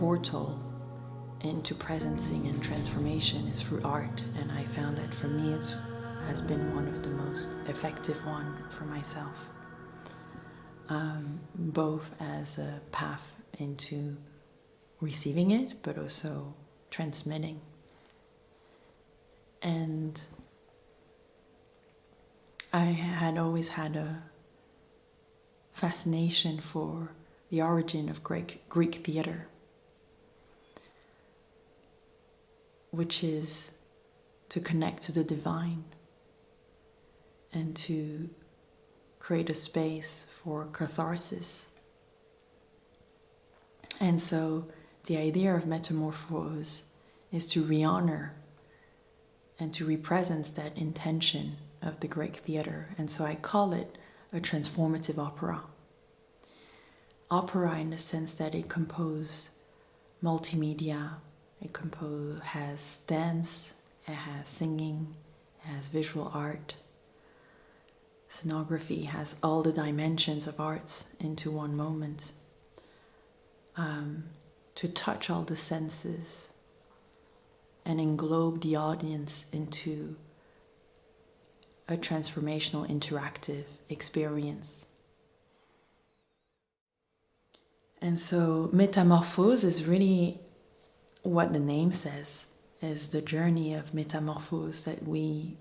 portal into presencing and transformation is through art, and I found that for me it has been one of the most effective one for myself, both as a path into receiving it but also transmitting. And I had always had a fascination for the origin of Greek theater, which is to connect to the divine and to create a space for catharsis. And so the idea of metamorphose is to re-honor and to represent that intention of the Greek theater. And so I call it a transformative opera. Opera in the sense that it composes multimedia, it has dance, it has singing, it has visual art. Scenography has all the dimensions of arts into one moment. To touch all the senses and englobe the audience into a transformational interactive experience. And so metamorphose is really what the name says, is the journey of metamorphose that we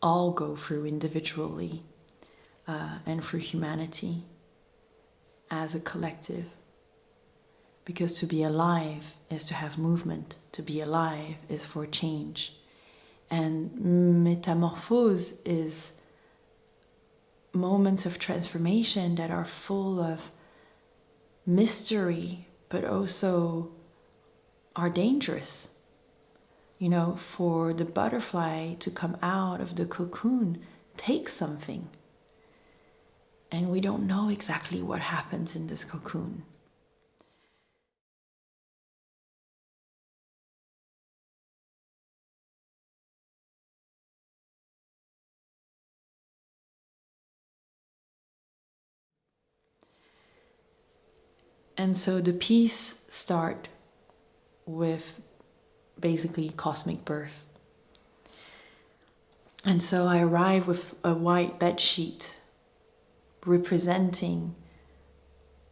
all go through individually and through humanity as a collective. Because to be alive is to have movement, to be alive is for change. And metamorphose is moments of transformation that are full of mystery, but also are dangerous. You know, for the butterfly to come out of the cocoon takes something. And we don't know exactly what happens in this cocoon. And so the piece starts with basically cosmic birth. And so I arrive with a white bed sheet representing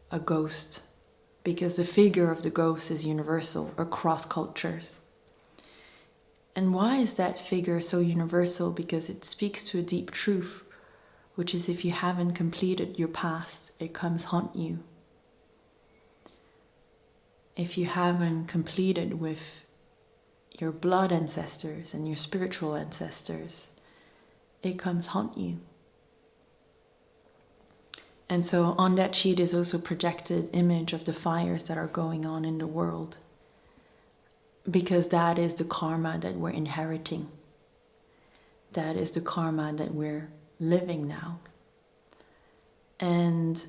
a ghost, because the figure of the ghost is universal across cultures. And why is that figure so universal? Because it speaks to a deep truth, which is if you haven't completed your past, it comes haunt you. If you haven't completed with your blood ancestors and your spiritual ancestors, it comes haunt you. And so on that sheet is also projected image of the fires that are going on in the world, because that is the karma that we're inheriting. That is the karma that we're living now. And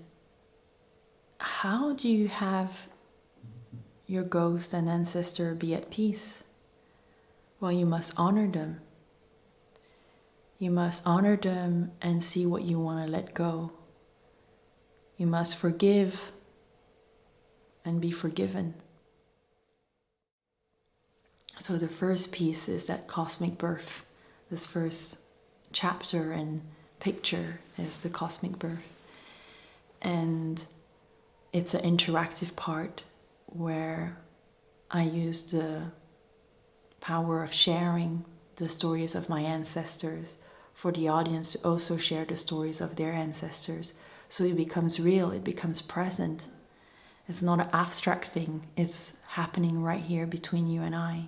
how do you have your ghost and ancestor be at peace? Well, you must honor them. You must honor them and see what you want to let go. You must forgive and be forgiven. So the first piece is that cosmic birth. This first chapter and picture is the cosmic birth. And it's an interactive part where I use the power of sharing the stories of my ancestors for the audience to also share the stories of their ancestors. So it becomes real, it becomes present. It's not an abstract thing, it's happening right here between you and I.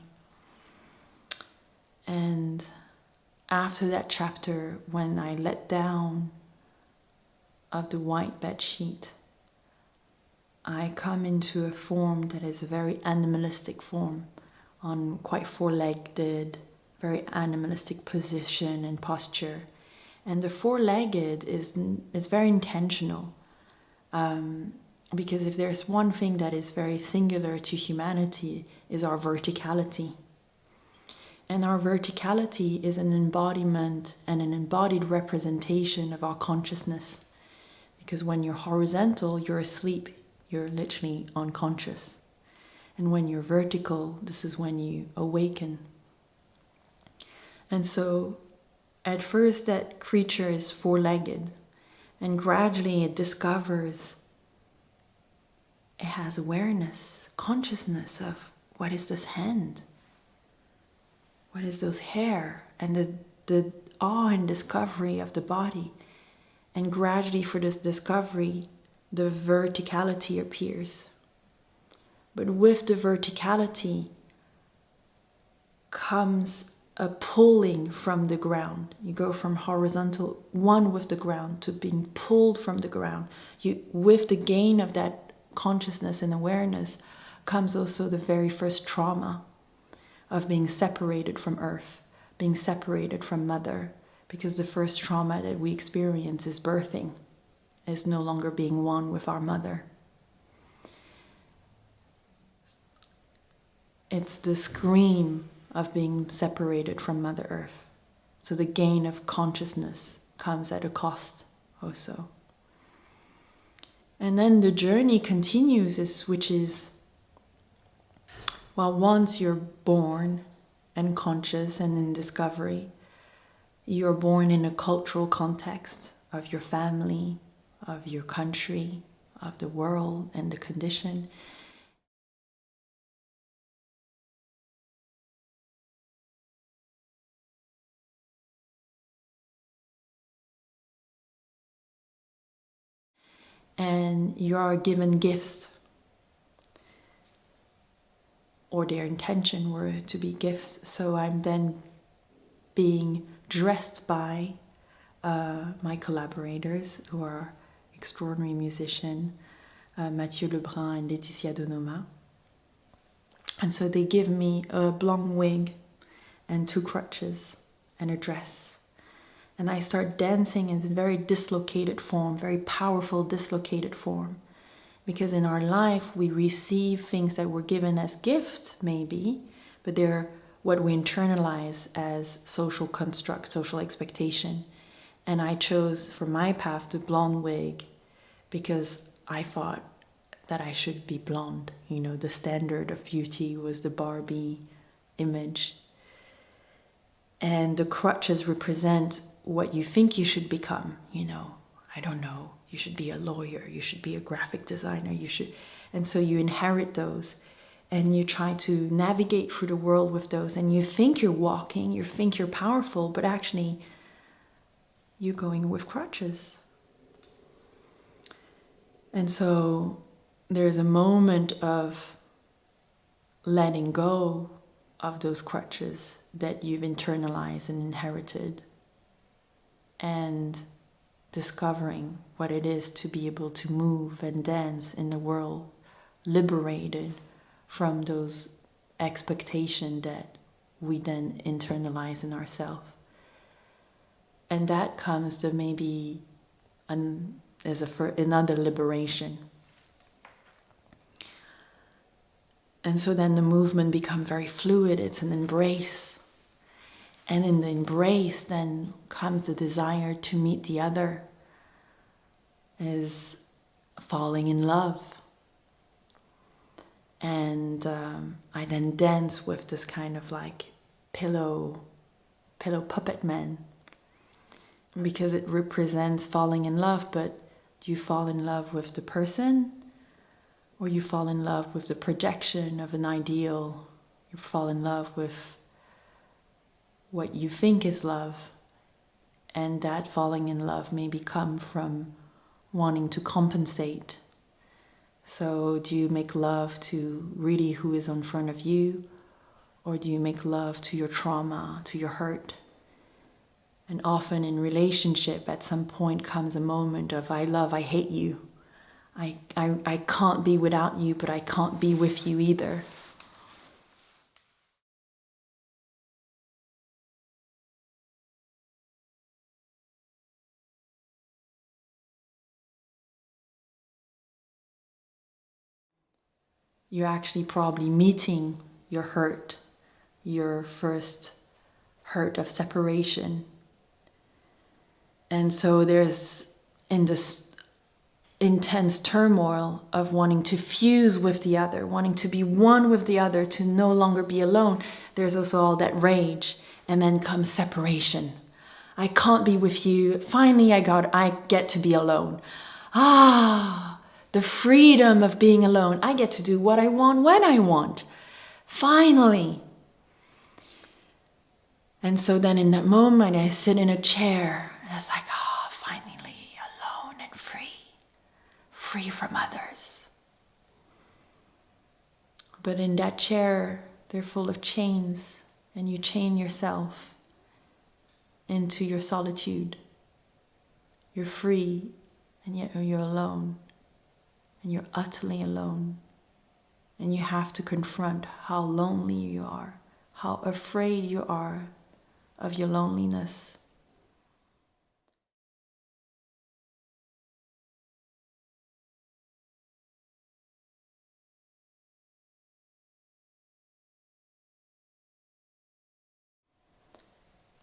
And after that chapter, when I let down of the white bed sheet, I come into a form that is a very animalistic form, on quite four-legged, very animalistic position and posture. And the four-legged is very intentional, because if there's one thing that is very singular to humanity is our verticality. And our verticality is an embodiment and an embodied representation of our consciousness. Because when you're horizontal, you're asleep, you're literally unconscious. And when you're vertical, this is when you awaken. And so at first that creature is four-legged, and gradually it discovers, it has awareness, consciousness of what is this hand? What is those hair? And the awe and discovery of the body. And gradually for this discovery, the verticality appears. But with the verticality comes a pulling from the ground. You go from horizontal, one with the ground, to being pulled from the ground. With the gain of that consciousness and awareness comes also the very first trauma of being separated from earth, being separated from mother, because the first trauma that we experience is birthing, is no longer being one with our mother. It's the scream of being separated from Mother Earth. So the gain of consciousness comes at a cost also. And then the journey continues, which is, well, once you're born and conscious and in discovery, you're born in a cultural context of your family, of your country, of the world and the condition. And you are given gifts, or their intention were to be gifts. So I'm then being dressed by my collaborators, who are extraordinary musicians, Mathieu Lebrun and Laetitia Donoma. And so they give me a blonde wig and 2 crutches and a dress. And I start dancing in a very dislocated form, very powerful dislocated form. Because in our life we receive things that were given as gifts, maybe, but they're what we internalize as social construct, social expectation. And I chose for my path the blonde wig because I thought that I should be blonde. You know, the standard of beauty was the Barbie image. And the crutches represent what you think you should become, you know, I don't know, you should be a lawyer, you should be a graphic designer, you should, and so you inherit those and you try to navigate through the world with those, and you think you're walking, you think you're powerful, but actually you're going with crutches. And so there's a moment of letting go of those crutches that you've internalized and inherited, and discovering what it is to be able to move and dance in the world, liberated from those expectations that we then internalize in ourselves. And that comes to maybe as another liberation. And so then the movement becomes very fluid, it's an embrace. And in the embrace then comes the desire to meet the other, is falling in love. And I then dance with this kind of like pillow puppet man, because it represents falling in love. But do you fall in love with the person, or you fall in love with the projection of an ideal? You fall in love with what you think is love, and that falling in love maybe come from wanting to compensate. So do you make love to really who is in front of you, or do you make love to your trauma, to your hurt? And often in relationship at some point comes a moment of I love, I hate you. I can't be without you, but I can't be with you either. You're actually probably meeting your hurt, your first hurt of separation. And so there's, in intense turmoil of wanting to fuse with the other, wanting to be one with the other, to no longer be alone, there's also all that rage. And then comes separation. I can't be with you. Finally, I get to be alone. The freedom of being alone. I get to do what I want when I want. Finally. And so then in that moment, I sit in a chair and it's like, finally alone and free. Free from others. But in that chair, they're full of chains, and you chain yourself into your solitude. You're free, and yet you're alone. And you're utterly alone. And you have to confront how lonely you are, how afraid you are of your loneliness.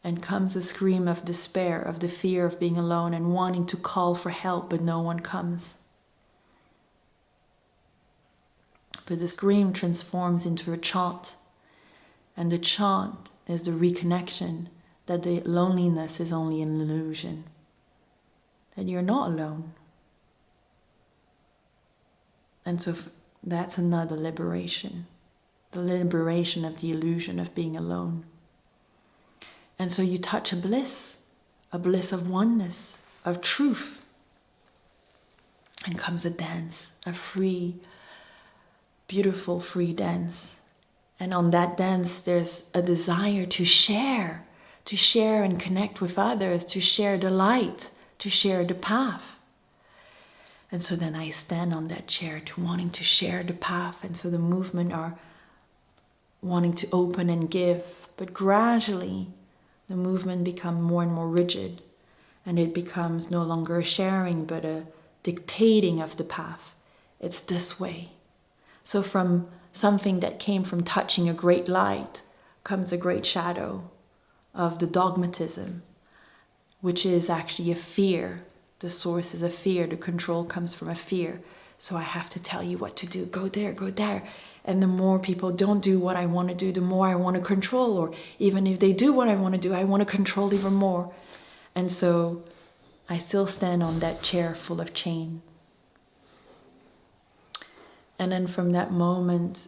And comes a scream of despair, of the fear of being alone and wanting to call for help, but no one comes. But the scream transforms into a chant. And the chant is the reconnection that the loneliness is only an illusion. That you're not alone. And so that's another liberation. The liberation of the illusion of being alone. And so you touch a bliss of oneness, of truth. And comes a dance, a free, beautiful free dance. And on that dance there's a desire to share and connect with others, to share the light, to share the path. And so then I stand on that chair to wanting to share the path. And so the movement are wanting to open and give, but gradually the movement becomes more and more rigid, and it becomes no longer a sharing but a dictating of the path. It's this way. So from something that came from touching a great light comes a great shadow of the dogmatism, which is actually a fear. The source is a fear. The control comes from a fear. So I have to tell you what to do. Go there, go there. And the more people don't do what I want to do, the more I want to control. Or even if they do what I want to do, I want to control even more. And so I still stand on that chair full of chain. And then from that moment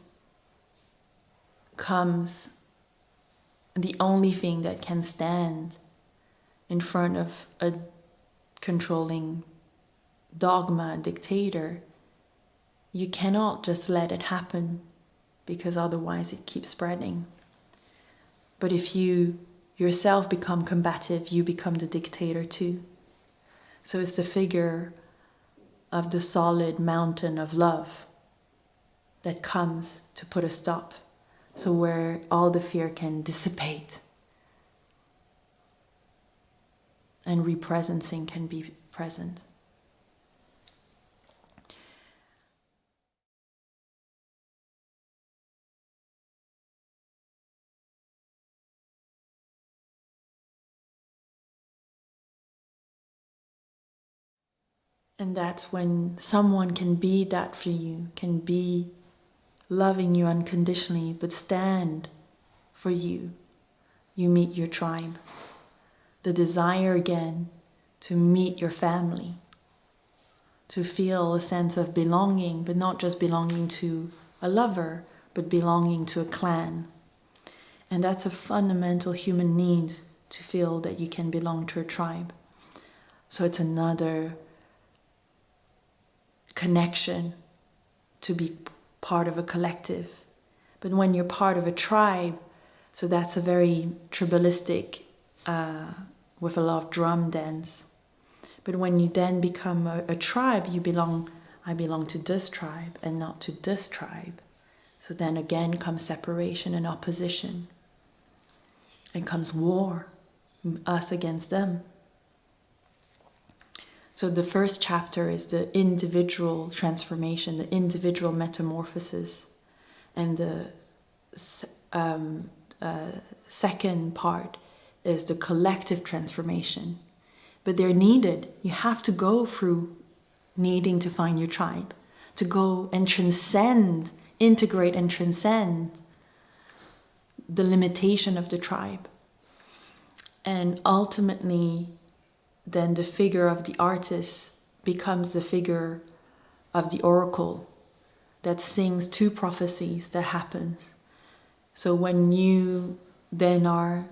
comes the only thing that can stand in front of a controlling dogma, dictator. You cannot just let it happen, because otherwise it keeps spreading. But if you yourself become combative, you become the dictator too. So it's the figure of the solid mountain of love that comes to put a stop. So where all the fear can dissipate and represencing can be present. And that's when someone can be that for you, can be loving you unconditionally, but stand for you. You meet your tribe. The desire again to meet your family, to feel a sense of belonging, but not just belonging to a lover, but belonging to a clan. And that's a fundamental human need, to feel that you can belong to a tribe. So it's another connection to be part of a collective. But when you're part of a tribe, so that's a very tribalistic, with a lot of drum dance. But when you then become a tribe, I belong to this tribe and not to this tribe. So then again comes separation and opposition. And comes war, us against them. So the first chapter is the individual transformation, the individual metamorphosis. And the second part is the collective transformation. But they're needed. You have to go through needing to find your tribe, to go and transcend, integrate and transcend the limitation of the tribe. And ultimately, then the figure of the artist becomes the figure of the oracle that sings two prophecies that happens. So when you then are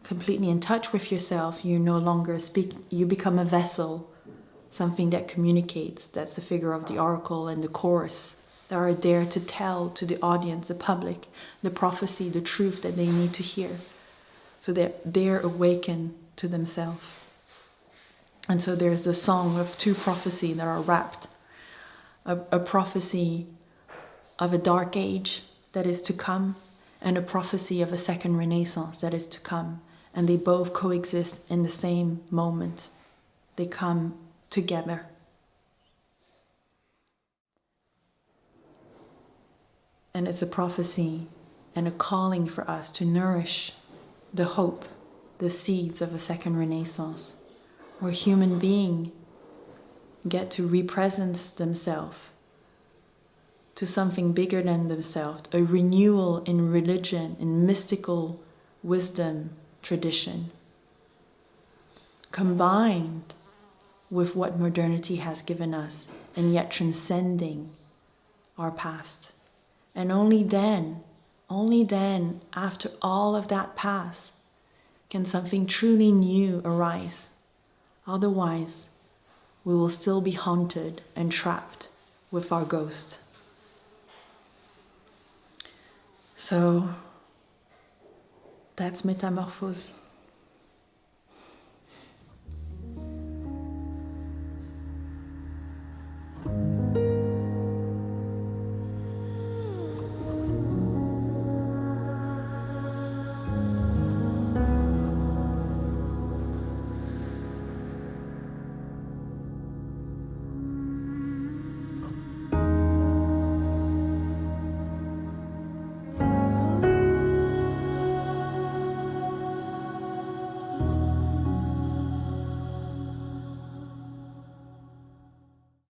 completely in touch with yourself, you no longer speak, you become a vessel, something that communicates. That's the figure of the oracle and the chorus that are there to tell to the audience, the public, the prophecy, the truth that they need to hear. So they're awakened to themselves. And so there's the song of two prophecies that are wrapped. A prophecy of a dark age that is to come, and a prophecy of a second renaissance that is to come. And they both coexist in the same moment. They come together. And it's a prophecy and a calling for us to nourish the hope, the seeds of a second renaissance, where human beings get to represent themselves to something bigger than themselves, a renewal in religion, in mystical wisdom tradition, combined with what modernity has given us, and yet transcending our past. And only then, after all of that pass, can something truly new arise. Otherwise, we will still be haunted and trapped with our ghost. So, that's Metamorphose.